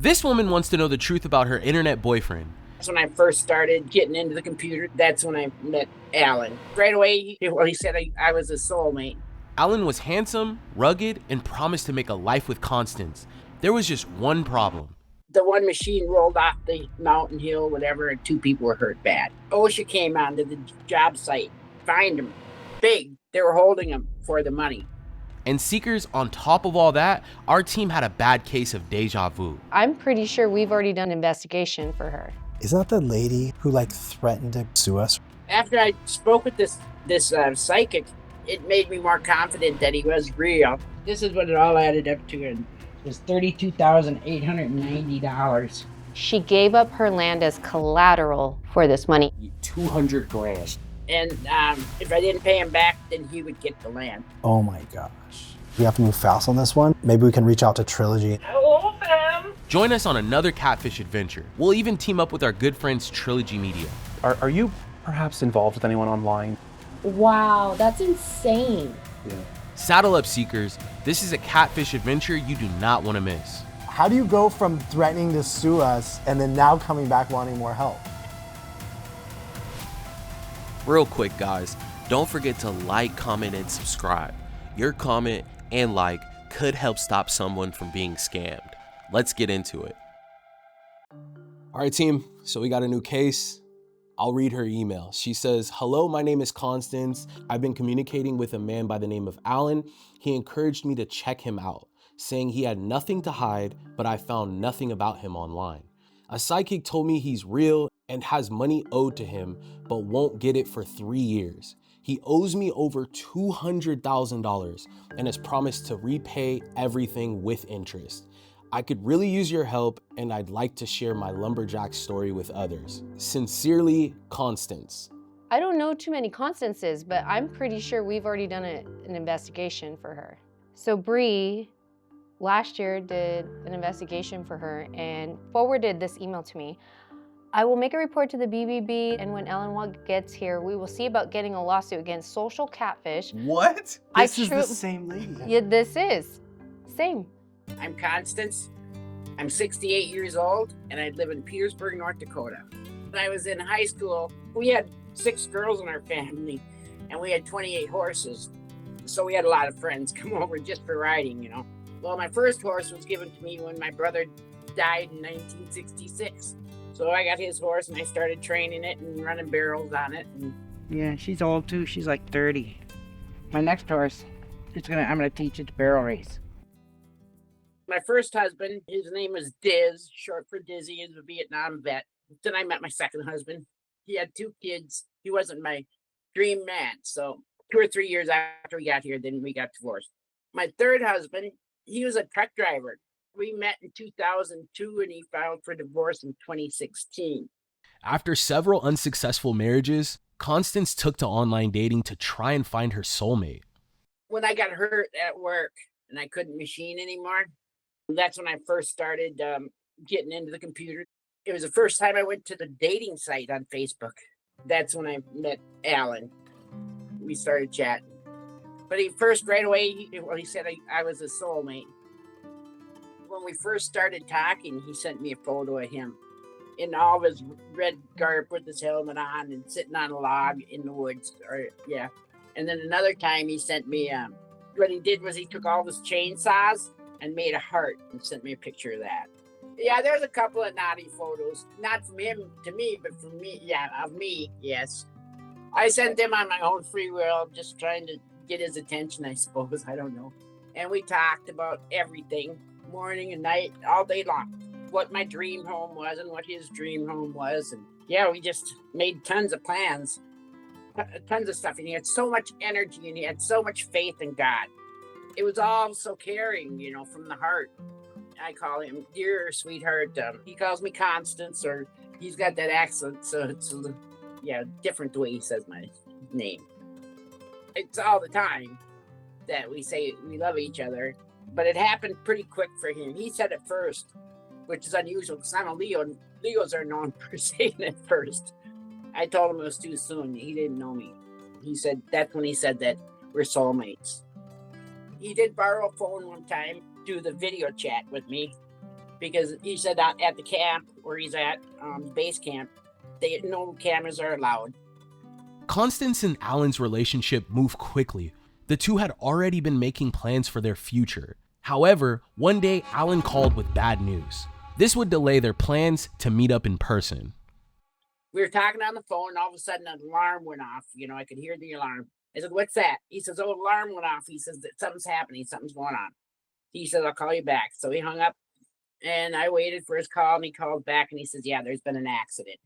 This woman wants to know the truth about her internet boyfriend. That's when I first started getting into the computer. That's when I met Allan. Right away, he said I was a soulmate. Allan was handsome, rugged, and promised to make a life with Constance. There was just one problem. The one machine rolled off the mountain hill, whatever, and 2 people were hurt bad. OSHA came onto the job site, fined him big. They were holding him for the money. And Seekers, on top of all that, our team had a bad case of deja vu. I'm pretty sure we've already done an investigation for her. Isn't that the lady who threatened to sue us? After I spoke with this psychic, it made me more confident that he was real. This is what it all added up to, and it was $32,890. She gave up her land as collateral for this money. 200 grand. And if I didn't pay him back, then he would get the land. Oh my gosh. We have to move fast on this one. Maybe we can reach out to Trilogy. Hello, fam. Join us on another Catfish adventure. We'll even team up with our good friends Trilogy Media. Are you perhaps involved with anyone online? Wow, that's insane. Yeah. Saddle up, Seekers. This is a Catfish adventure you do not want to miss. How do you go from threatening to sue us and then now coming back wanting more help? Real quick, guys, don't forget to like, comment, and subscribe. Your comment and like could help stop someone from being scammed. Let's get into it. All right, team. So we got a new case. I'll read her email. She says, "Hello, my name is Constance. I've been communicating with a man by the name of Allan. He encouraged me to check him out, saying he had nothing to hide, but I found nothing about him online. A psychic told me he's real and has money owed to him, but won't get it for 3 years. He owes me over $200,000 and has promised to repay everything with interest. I could really use your help, and I'd like to share my lumberjack story with others. Sincerely, Constance." I don't know too many Constances, but I'm pretty sure we've already done an investigation for her. So Bree last year did an investigation for her and forwarded this email to me. "I will make a report to the BBB, and when Allan gets here, we will see about getting a lawsuit against social catfish." What? This is the same lady. Yeah, this is. Same. I'm Constance. I'm 68 years old, and I live in Petersburg, North Dakota. When I was in high school, we had 6 girls in our family, and we had 28 horses. So we had a lot of friends come over just for riding, Well, my first horse was given to me when my brother died in 1966. So I got his horse, and I started training it and running barrels on it. And yeah, she's old too. She's like 30. My next horse, I'm gonna teach it to barrel race. My first husband, his name was Diz, short for Dizzy. He was a Vietnam vet. Then I met my second husband. He had 2 kids. He wasn't my dream man. So 2 or 3 years after we got here, then we got divorced. My third husband, he was a truck driver. We met in 2002, and he filed for divorce in 2016. After several unsuccessful marriages, Constance took to online dating to try and find her soulmate. When I got hurt at work and I couldn't machine anymore, that's when I first started getting into the computer. It was the first time I went to the dating site on Facebook. That's when I met Allan. We started chatting. But right away, he said I was a soulmate. When we first started talking, he sent me a photo of him in all of his red garb with his helmet on and sitting on a log in the woods. And then another time he sent me, what he did was he took all his chainsaws and made a heart and sent me a picture of that. Yeah, there's a couple of naughty photos, not from him to me, but from me, of me, yes. I sent them on my own free will, just trying to get his attention, I suppose, I don't know. And we talked about everything, morning and night, all day long. What my dream home was and what his dream home was. And we just made tons of plans, tons of stuff. And he had so much energy and he had so much faith in God. It was all so caring, from the heart. I call him dear sweetheart. He calls me Constance, or he's got that accent, so it's different the way he says my name. It's all the time that we say we love each other, but it happened pretty quick for him. He said it first, which is unusual because I'm a Leo, and Leos are known for saying it first. I told him it was too soon. He didn't know me. That's when he said that we're soulmates. He did borrow a phone one time, do the video chat with me. because he said that at the camp where he's at, base camp, no cameras are allowed. Constance and Allan's relationship moved quickly. The two had already been making plans for their future. However, one day Allan called with bad news. This would delay their plans to meet up in person. We were talking on the phone, and all of a sudden an alarm went off. I could hear the alarm. I said, "What's that?" He says, "Oh, alarm went off." He says that something's happening, something's going on. He said, "I'll call you back." So he hung up, and I waited for his call, and he called back, and he says, "Yeah, there's been an accident.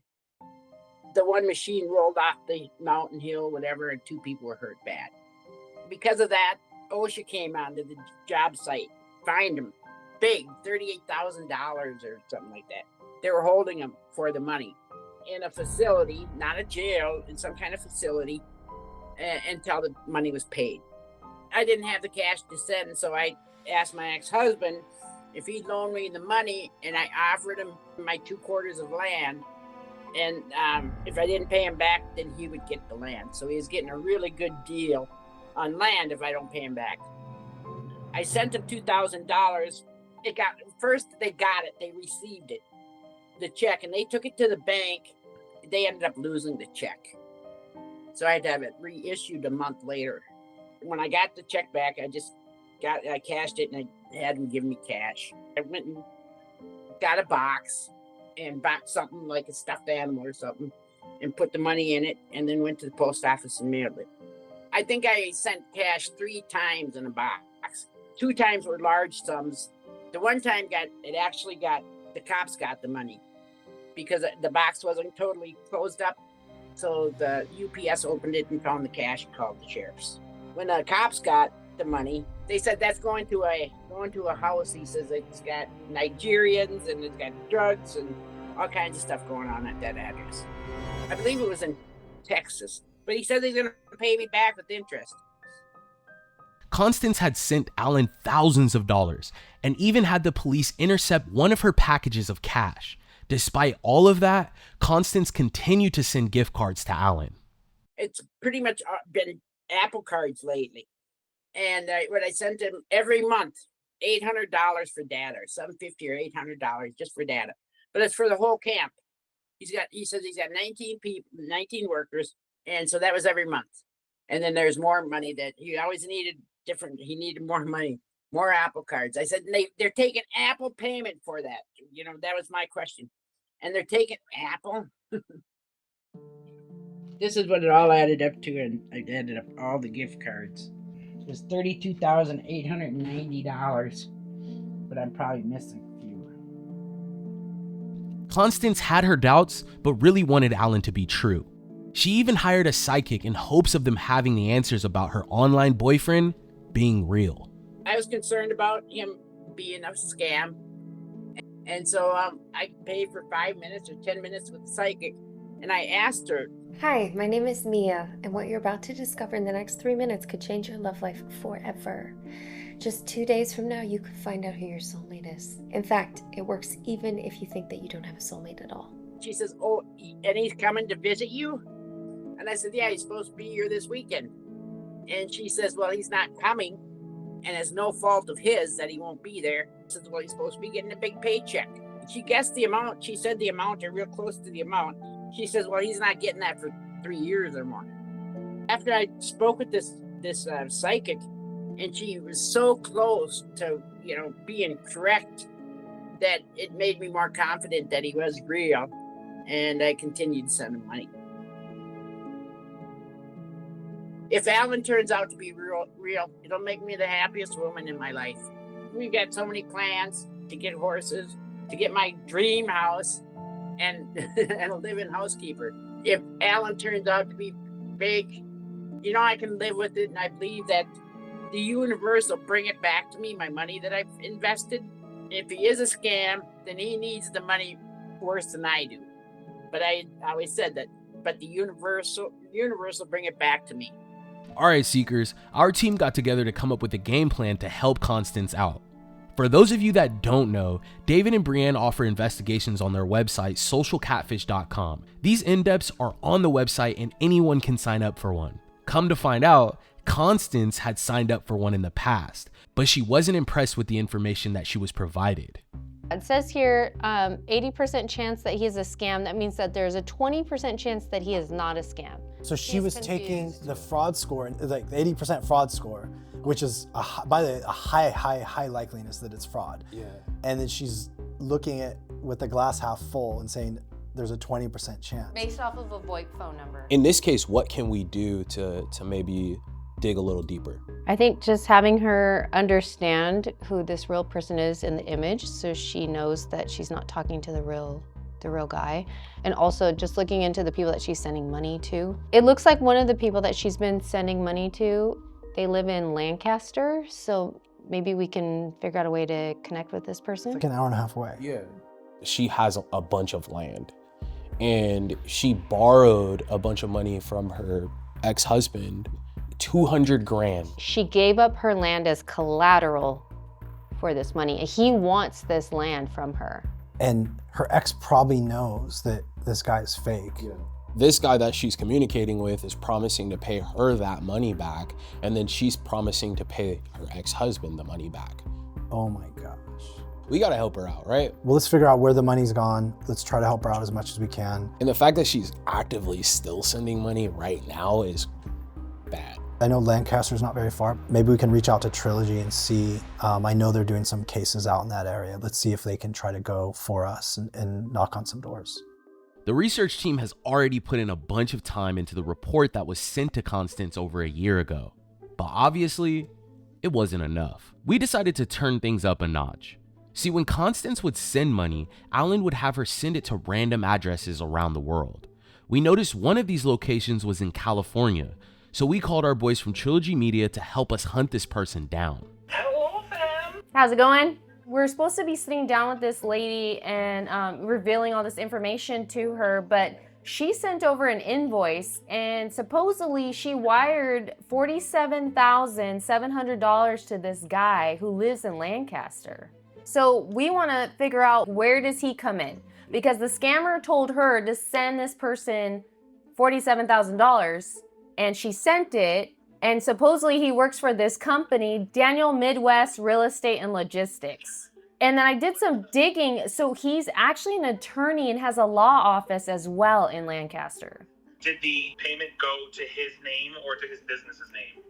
The one machine rolled off the mountain hill, whatever, and 2 people were hurt bad." Because of that, OSHA came onto the job site, fined him big, $38,000 or something like that. They were holding him for the money in a facility, not a jail, in some kind of facility, until the money was paid. I didn't have the cash to send, so I asked my ex-husband if he'd loan me the money, and I offered him my 2 quarters of land, and if I didn't pay him back, then he would get the land. So he was getting a really good deal on land if I don't pay him back. I sent him $2,000. They got it, they received it, the check, and they took it to the bank. They ended up losing the check. So I had to have it reissued a month later. When I got the check back, I cashed it, and I had them give me cash. I went and got a box and bought something like a stuffed animal or something and put the money in it, and then went to the post office and mailed it. I think I sent cash 3 times in a box. 2 times were large sums. The one time the cops got the money because the box wasn't totally closed up. So the UPS opened it and found the cash and called the sheriffs. When the cops got the money, they said that's going to a house. He says it's got Nigerians and it's got drugs and all kinds of stuff going on at that address. I believe it was in Texas, but he said he's going to pay me back with interest. Constance had sent Allan thousands of dollars and even had the police intercept one of her packages of cash. Despite all of that, Constance continued to send gift cards to Allan. It's pretty much been Apple cards lately. And what I sent him every month, $800 for data, or $750 or $800 just for data. But it's for the whole camp. He says he's got 19 people, 19 workers. And so that was every month. And then there's more money that he always needed he needed more money, more Apple cards. I said, they're taking Apple payment for that. That was my question. And they're taking Apple. This is what it all added up to. And I added up all the gift cards. It was $32,890, but I'm probably missing a few. Constance had her doubts, but really wanted Allan to be true. She even hired a psychic in hopes of them having the answers about her online boyfriend being real. I was concerned about him being a scam. And so I paid for 5 minutes or 10 minutes with the psychic. And I asked her, "Hi, my name is Mia, and what you're about to discover in the next 3 minutes could change your love life forever. Just 2 days from now, you could find out who your soulmate is. In fact, it works even if you think that you don't have a soulmate at all." She says, "Oh, and he's coming to visit you?" And I said, "Yeah, he's supposed to be here this weekend." And she says, "Well, he's not coming, and it's no fault of his that he won't be there." I said, "Well, he's supposed to be getting a big paycheck." She guessed the amount. She said the amount, or real close to the amount. She says, "Well, he's not getting that for 3 years or more." After I spoke with this psychic, and she was so close to, being correct, that it made me more confident that he was real, and I continued to send him money. If Allan turns out to be real, it'll make me the happiest woman in my life. We've got so many plans to get horses, to get my dream house, and a live-in housekeeper. If Allan turns out to be fake, I can live with it, and I believe that the universe will bring it back to me, my money that I've invested. If he is a scam, then he needs the money worse than I do. But I always said that, but the universe will bring it back to me. All right, Seekers, our team got together to come up with a game plan to help Constance out. For those of you that don't know, David and Brienne offer investigations on their website, socialcatfish.com. These in-depths are on the website and anyone can sign up for one. Come to find out, Constance had signed up for one in the past, but she wasn't impressed with the information that she was provided. It says here 80% chance that he is a scam. That means that there's a 20% chance that he is not a scam. So she was taking the fraud score, like the 80% fraud score, which is by the way, a high likeliness that it's fraud. Yeah. And then she's looking at with the glass half full and saying there's a 20% chance. Based off of a VoIP phone number. In this case, what can we do to maybe dig a little deeper? I think just having her understand who this real person is in the image, so she knows that she's not talking to the real guy. And also just looking into the people that she's sending money to. It looks like one of the people that she's been sending money to, they live in Lancaster, so maybe we can figure out a way to connect with this person. It's like an hour and a half away. Yeah. She has a bunch of land, and she borrowed a bunch of money from her ex-husband, 200 grand. She gave up her land as collateral for this money. He wants this land from her. And her ex probably knows that this guy is fake. Yeah. This guy that she's communicating with is promising to pay her that money back, and then she's promising to pay her ex-husband the money back. Oh my gosh. We gotta help her out, right? Well, let's figure out where the money's gone. Let's try to help her out as much as we can. And the fact that she's actively still sending money right now is bad. I know Lancaster's not very far. Maybe we can reach out to Trilogy and see. I know they're doing some cases out in that area. Let's see if they can try to go for us and knock on some doors. The research team has already put in a bunch of time into the report that was sent to Constance over a year ago. But obviously, it wasn't enough. We decided to turn things up a notch. See, when Constance would send money, Allan would have her send it to random addresses around the world. We noticed one of these locations was in California, so we called our boys from Trilogy Media to help us hunt this person down. Hello, fam. How's it going? We're supposed to be sitting down with this lady and revealing all this information to her, but she sent over an invoice and supposedly she wired $47,700 to this guy who lives in Lancaster. So we want to figure out, where does he come in? Because the scammer told her to send this person $47,000 and she sent it, and supposedly he works for this company, Daniel Midwest Real Estate and Logistics. And then I did some digging, so he's actually an attorney and has a law office as well in Lancaster. Did the payment go to his name or to his business's name?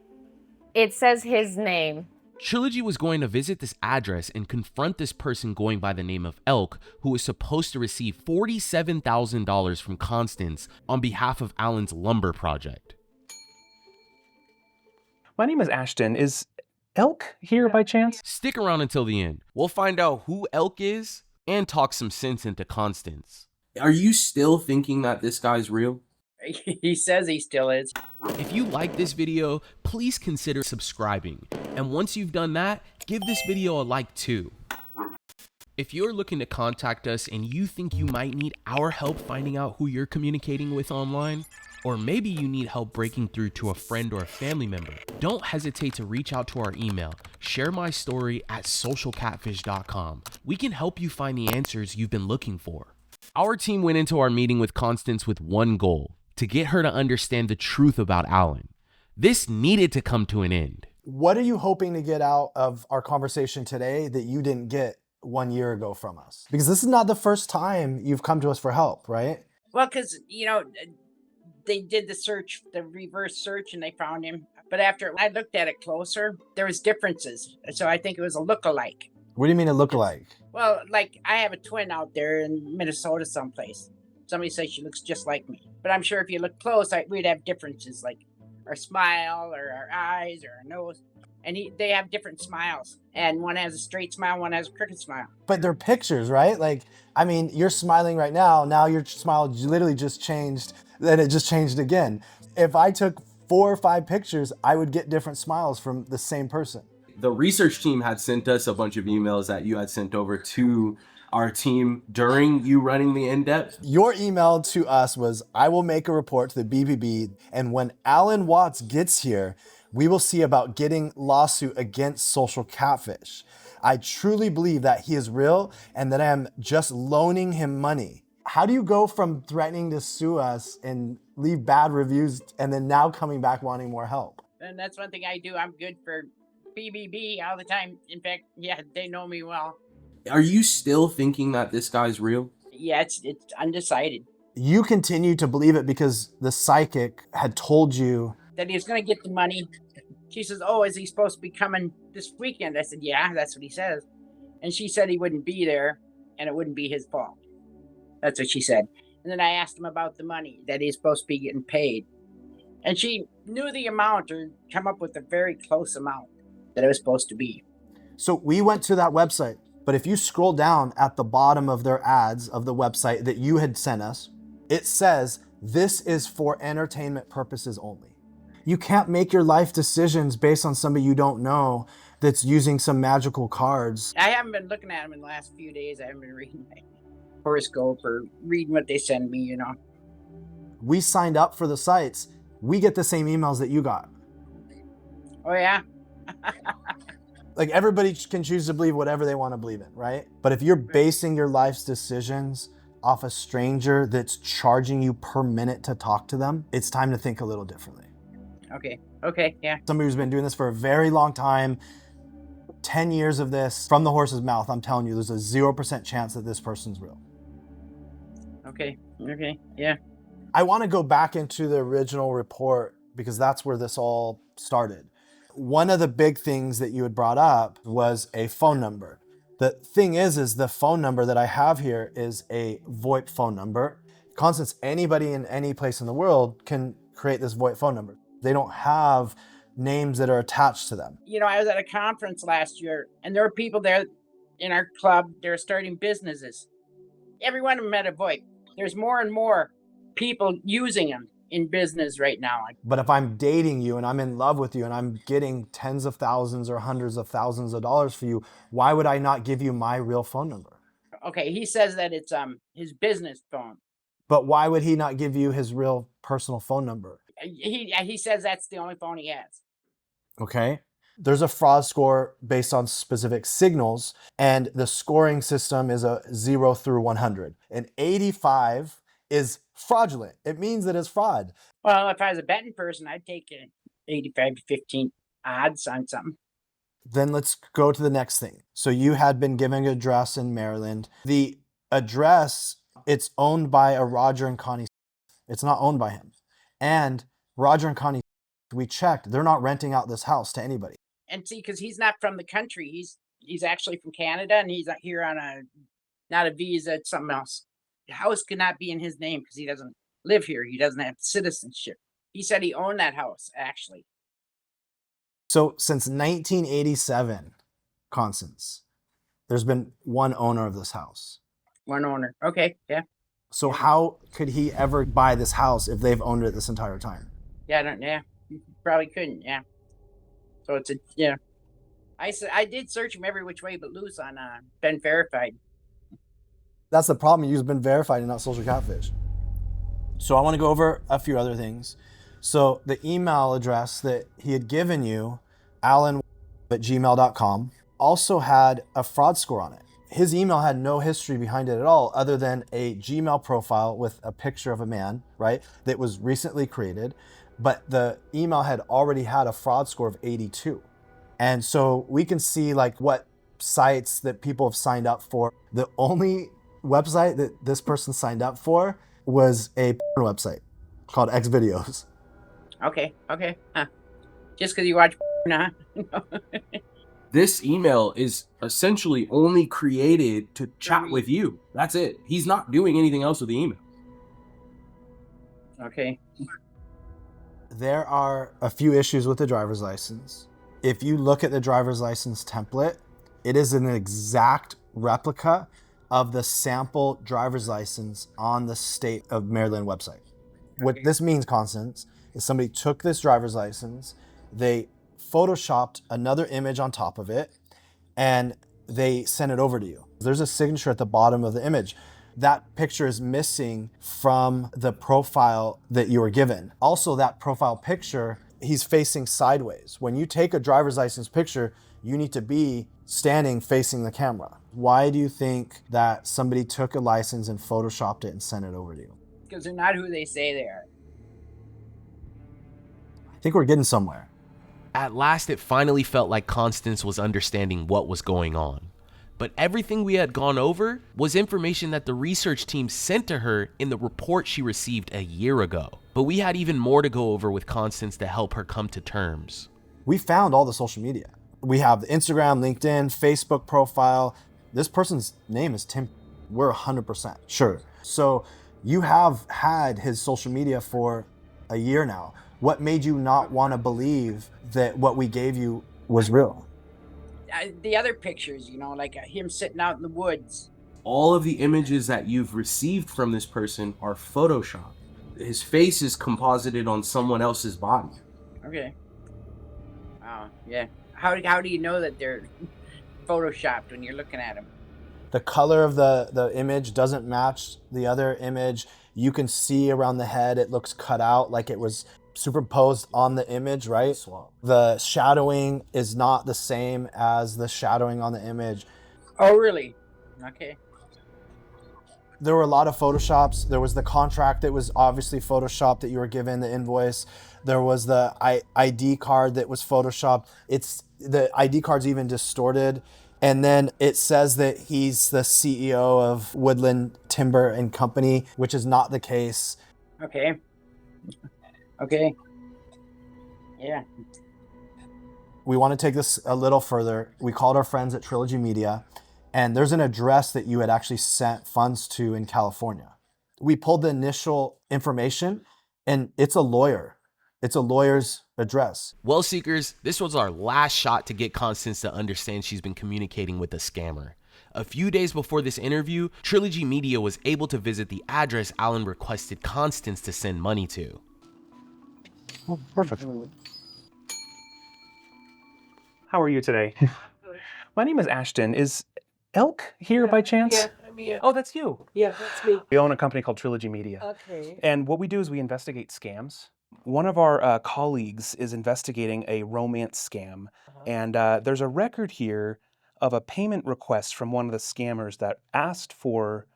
It says his name. Trilogy was going to visit this address and confront this person going by the name of Elk, who was supposed to receive $47,000 from Constance on behalf of Allan's lumber project. My name is Ashton. Is Elk here by chance? Stick around until the end. We'll find out who Elk is and talk some sense into Constance. Are you still thinking that this guy's real? He says he still is. If you like this video, please consider subscribing. And once you've done that, give this video a like too. If you're looking to contact us and you think you might need our help finding out who you're communicating with online, or maybe you need help breaking through to a friend or a family member, don't hesitate to reach out to our email, sharemystory@socialcatfish.com. We can help you find the answers you've been looking for. Our team went into our meeting with Constance with one goal: to get her to understand the truth about Allan. This needed to come to an end. What are you hoping to get out of our conversation today that you didn't get 1 year ago from us? Because this is not the first time you've come to us for help, right? Well, because, they did the search, the reverse search, and they found him. But after I looked at it closer, there was differences. So I think it was a look-alike. What do you mean a look-alike? Well, like, I have a twin out there in Minnesota someplace. Somebody says she looks just like me. But I'm sure if you look close, we'd have differences, like our smile or our eyes or our nose. And they have different smiles. And one has a straight smile, one has a crooked smile. But they're pictures, right? Like, I mean, you're smiling right now. Now your smile literally just changed. Then it just changed again. If I took 4 or 5 pictures, I would get different smiles from the same person. The research team had sent us a bunch of emails that you had sent over to our team during you running the in-depth. Your email to us was, I will make a report to the BBB, and when Allan Watts gets here, we will see about getting lawsuit against Social Catfish. I truly believe that he is real and that I am just loaning him money. How do you go from threatening to sue us and leave bad reviews and then now coming back wanting more help? And that's one thing I do. I'm good for BBB all the time. In fact, yeah, they know me well. Are you still thinking that this guy's real? Yeah, it's undecided. You continue to believe it because the psychic had told you That he was going to get the money. She says, "Oh, is he supposed to be coming this weekend?" I said, "Yeah, that's what he says." And she said he wouldn't be there and it wouldn't be his fault. That's what she said. And then I asked him about the money that he's supposed to be getting paid. And she knew the amount or come up with a very close amount that it was supposed to be. So we went to that website, but if you scroll down at the bottom of their ads of the website that you had sent us, it says, this is for entertainment purposes only. You can't make your life decisions based on somebody you don't know that's using some magical cards. I haven't been looking at them in the last few days. I haven't been reading my horoscope or reading what they send me, you know. We signed up for the sites. We get the same emails that you got. Oh, yeah? Like, everybody can choose to believe whatever they want to believe in, right? But if you're basing your life's decisions off a stranger that's charging you per minute to talk to them, it's time to think a little differently. Okay, yeah. Somebody who's been doing this for a very long time, 10 years of this, from the horse's mouth, I'm telling you, there's a 0% chance that this person's real. Okay, yeah. I want to go back into the original report because that's where this all started. One of the big things that you had brought up was a phone number. The thing is the phone number that I have here is a VoIP phone number. Constance, anybody in any place in the world can create this VoIP phone number. They don't have names that are attached to them. You know, I was at a conference last year, and there were people there in our club. They're starting businesses. Every one of them had a VoIP. There's more and more people using them in business right now. But if I'm dating you and I'm in love with you and I'm getting tens of thousands or hundreds of thousands of dollars for you, why would I not give you my real phone number? Okay, he says that it's his business phone. But why would he not give you his real personal phone number? He says that's the only phone he has. Okay. There's a fraud score based on specific signals, and the scoring system is a 0 through 100. And 85 is fraudulent. It means that it's fraud. Well, if I was a betting person, I'd take an 85 to 15 odds on something. Then let's go to the next thing. So you had been given an address in Maryland. The address, it's owned by a Roger and Connie. It's not owned by him. And Roger and Connie, we checked, they're not renting out this house to anybody. And see, because he's not from the country. He's actually from Canada, and he's here on not a visa, it's something else. The house could not be in his name because he doesn't live here. He doesn't have citizenship. He said he owned that house, actually. So since 1987, Constance, there's been one owner of this house. One owner. Okay, yeah. So how could he ever buy this house if they've owned it this entire time? Yeah, you probably couldn't, yeah. So it's I did search him every which way but loose on Been Verified. That's the problem. You've been verified and not social catfish. So I want to go over a few other things. So the email address that he had given you, allan@gmail.com, also had a fraud score on it. His email had no history behind it at all other than a Gmail profile with a picture of a man, right, that was recently created. But the email had already had a fraud score of 82. And so we can see like what sites that people have signed up for. The only website that this person signed up for was a porn website called X Videos. Okay. Huh. Just because you watch porn, huh? This email is essentially only created to chat with you. That's it. He's not doing anything else with the email. Okay. There are a few issues with the driver's license. If you look at the driver's license template, it is an exact replica of the sample driver's license on the state of Maryland website. What this means, Constance, is somebody took this driver's license, they photoshopped another image on top of it, and they sent it over to you. There's a signature at the bottom of the image. That picture is missing from the profile that you were given. Also, that profile picture, he's facing sideways. When you take a driver's license picture, you need to be standing facing the camera. Why do you think that somebody took a license and photoshopped it and sent it over to you? Because they're not who they say they are. I think we're getting somewhere. At last, it finally felt like Constance was understanding what was going on. But everything we had gone over was information that the research team sent to her in the report she received a year ago. But we had even more to go over with Constance to help her come to terms. We found all the social media. We have the Instagram, LinkedIn, Facebook profile. This person's name is Tim. We're 100% sure. So you have had his social media for a year now. What made you not want to believe that what we gave you was real? The other pictures, you know, like him sitting out in the woods. All of the images that you've received from this person are Photoshopped. His face is composited on someone else's body. Okay. Wow, yeah. How do you know that they're photoshopped when you're looking at them? The color of the image doesn't match the other image. You can see around the head, it looks cut out like it was superimposed on the image, right? The shadowing is not the same as the shadowing on the image. Oh, really? Okay. There were a lot of Photoshops. There was the contract that was obviously Photoshopped that you were given, the invoice. There was the ID card that was Photoshopped. The ID card's even distorted. And then it says that he's the CEO of Woodland Timber and Company, which is not the case. Okay. Okay. Yeah. We want to take this a little further. We called our friends at Trilogy Media, and there's an address that you had actually sent funds to in California. We pulled the initial information, and it's a lawyer. It's a lawyer's address. Well, Seekers, this was our last shot to get Constance to understand she's been communicating with a scammer. A few days before this interview, Trilogy Media was able to visit the address Allan requested Constance to send money to. Oh, perfect. How are you today? My name is Ashton. Is Elk here by chance? Yeah, I'm here. Oh, that's you. Yeah, that's me. We own a company called Trilogy Media. Okay. And what we do is we investigate scams. One of our colleagues is investigating a romance scam. And there's a record here of a payment request from one of the scammers that asked for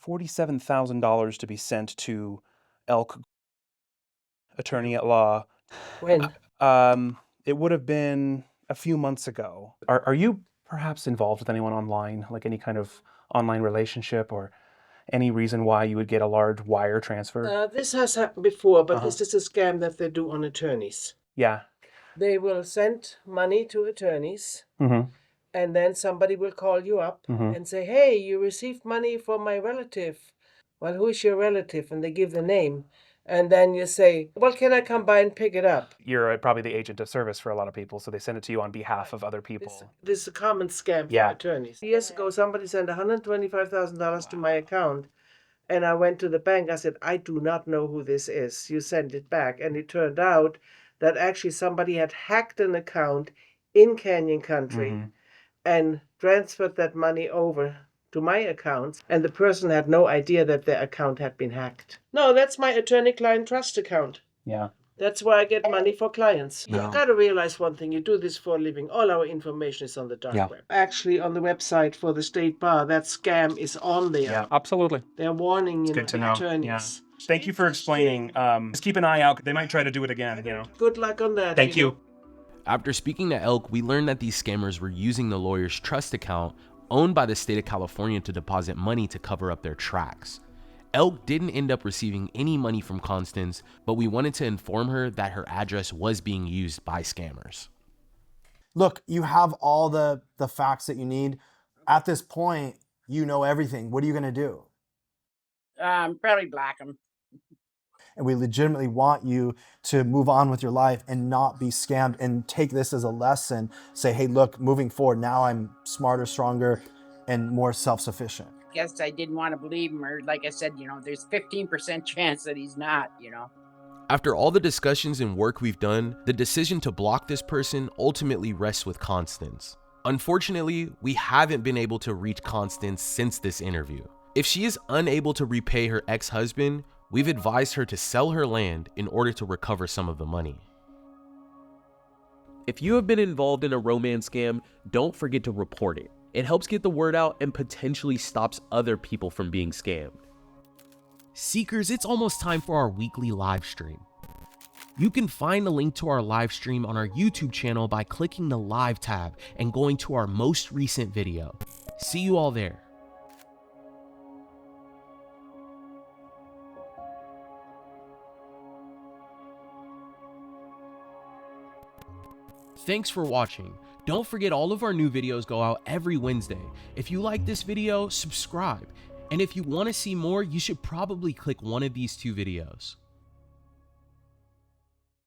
$47,000 to be sent to Elk, attorney at law. When? It would have been a few months ago. Are you perhaps involved with anyone online, like any kind of online relationship or any reason why you would get a large wire transfer? This has happened before, but this is a scam that they do on attorneys. Yeah. They will send money to attorneys, Mm-hmm. and then somebody will call you up and say, hey, you received money from my relative. Well, who is your relative? And they give the name. And then you say, well, can I come by and pick it up? You're probably the agent of service for a lot of people, so they send it to you on behalf of other people. This is a common scam for attorneys. Years ago, somebody sent $125,000 to my account, and I went to the bank. I said, I do not know who this is. You send it back. And it turned out that actually somebody had hacked an account in Canyon Country and transferred that money over to my account, and the person had no idea that their account had been hacked. No, that's my attorney-client trust account. Yeah. That's where I get money for clients. Yeah. You've got to realize one thing. You do this for a living. All our information is on the dark web. Actually, on the website for the state bar, that scam is on there. Yeah, absolutely. They're warning It's good to know. attorneys. Yeah. Thank you for explaining. Just keep an eye out. They might try to do it again, you know. Good luck on that. Thank you. After speaking to Elk, we learned that these scammers were using the lawyer's trust account owned by the state of California to deposit money to cover up their tracks. Elk didn't end up receiving any money from Constance, but we wanted to inform her that her address was being used by scammers. Look, you have all the facts that you need. At this point, you know everything. What are you going to do? Probably block them. And we legitimately want you to move on with your life and not be scammed and take this as a lesson. Say, hey, look, moving forward, now I'm smarter, stronger, and more self-sufficient. Guess I didn't want to believe him, or like I said, you know, there's 15% chance that he's not, you know. After all the discussions and work we've done, the decision to block this person ultimately rests with Constance. Unfortunately, we haven't been able to reach Constance since this interview. If she is unable to repay her ex-husband, we've advised her to sell her land in order to recover some of the money. If you have been involved in a romance scam, don't forget to report it. It helps get the word out and potentially stops other people from being scammed. Seekers, it's almost time for our weekly live stream. You can find the link to our live stream on our YouTube channel by clicking the live tab and going to our most recent video. See you all there. Thanks for watching. Don't forget all of our new videos go out every Wednesday. If you like this video, subscribe. And if you want to see more, you should probably click one of these two videos.